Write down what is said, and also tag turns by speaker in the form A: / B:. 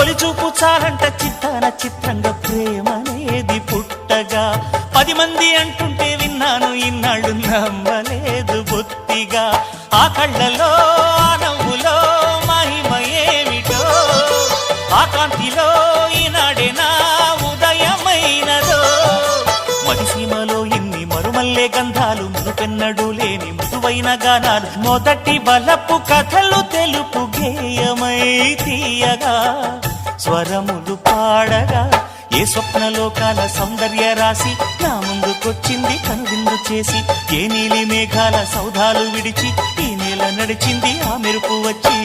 A: తొలి చూపు చాలంట చిత్తాన చిత్రంగా ప్రేమనేది పుట్టగా 10 మంది అంటుంటే విన్నాను ఇన్నాళ్ళు నమ్మలేదు బొత్తిగా ఆ కళ్ళలో ఆ నవ్వులో మహిమ ఏమిటో ఆ కాంతిలో ఈనాడే నా ఉదయమైనదో మదిసీమలో ఇన్ని మరుమల్లే గంధాలు మునుపెన్నడు లేని మృదువైన గానాలు మొదటి బలపు కథలు తెలుపు గేయమై తీయగా స్వరములు పాడగా ఏ స్వప్నలోకాల సౌందర్య రాసి నా ముందుకొచ్చింది కనువిందు చేసి ఏ నీలి మేఘాల సౌధాలు విడిచి ఈ నేల నడిచింది ఆ మెరుపు వచ్చి